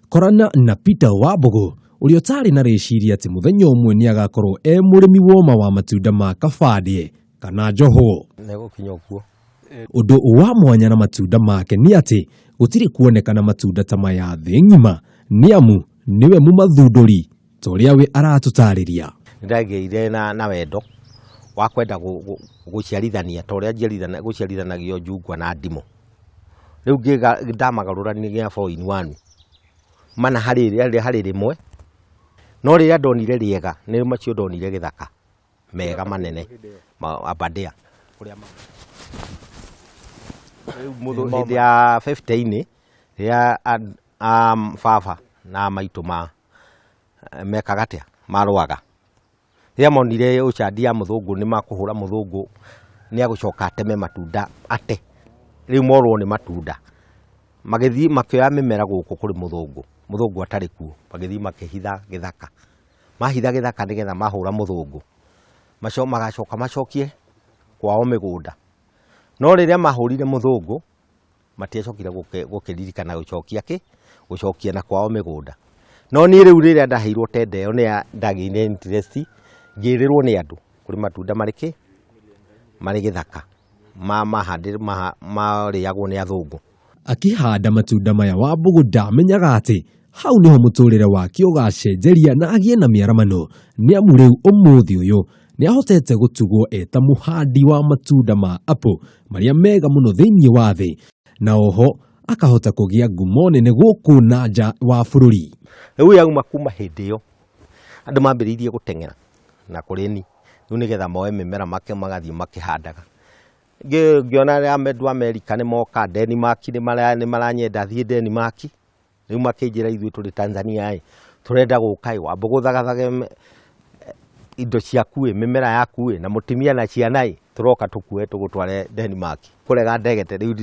Korana na Peter Wambugu uria utari na reciria ati muthenya umwe ni agakorwo murimi woma wa matunda ma kabadie kana njoho. Undu wa mwanya na matunda make ni ati gutiri kuonekana matunda ta maya thi ngima ni amu niwe mumathunduri toria we aratutariria. Ndageire na wendo wa kwenda guciarithania toria guciarithanagio njungwa na ndimo. Riu ndamagarura ni gia 4-in-1 mana hari rimwe no riria ndonire riega ni macio ndonire githaka mega manene abadia kuria hindi ya 50 ya baba na maitu mekaga atia marwaga riria monire ucandia muthungu ni makuhura muthungu ni agucoka ateme matunda ate riu morwo ni matunda magithii makioya mimera guku kuri muthungu atari kuo magithii makihitha githaka mahitha githaka nigetha mahura muthungu magacoka macokie kwao migunda no riria mahurire muthungu matiacokire gukiririkana gucokia na kwao migunda no ni riu riria ndaheirwo tendeo ni ndagiine interest ngirirwo ni andu kuri matunda mari githaka mariagwo ni athungu. Akihanda matunda maya Wambugu ndamenyaga ati hau niho muturire wake ugacenjeria na agie na miaramano ni amu riu umuthi uyu ni ahotete gutugwo eta muhandi wa matunda ma apple maria mega muno thiini wa thi na oho akahota kugia ngumo nene guku na nja wa bururi. Riu yauma kuma hindi iyo andu mambiririe gutengera na kureni riu nigetha moe mimera make magathie makihandaga ngiona ria mendu Amerika ni moka Denmark ni maranyenda thie Denmark riu makinjira ithui turi Tanzania turenda gukai Wambugu thagathage indo ciaku mimera yaku na mutimia na ciana turoka tukue tugutware Denmark kurega ndegete riu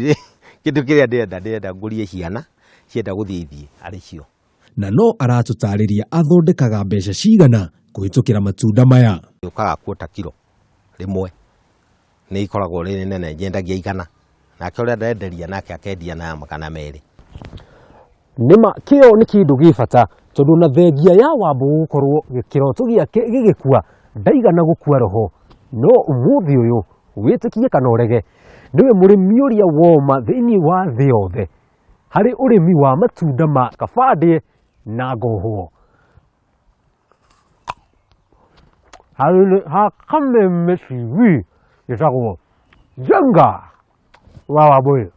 kindu kiria ndenda ngurie ciana cienda guthithie ari cio na no aratutariria athondekaga mbeca cigana kuhitukira matunda maya. Ukaga kuota kilo rimwe ni ikoragwo ri nene nyendagia 100 nake uria ndenderia nake akendia na makana meri. Nima kio ni kindu gifata tondu na thengia ya Wambugu gukorwo gikiroto giake gigikua ndaigana gukua roho no umuthi uyu witikie kana urege niwe murimi uria woma thiini wa thi yothe hari urimi wa matunda ma kabadie na ngohwo. Kameme ciwi gitagwo Njenga wa Wambui.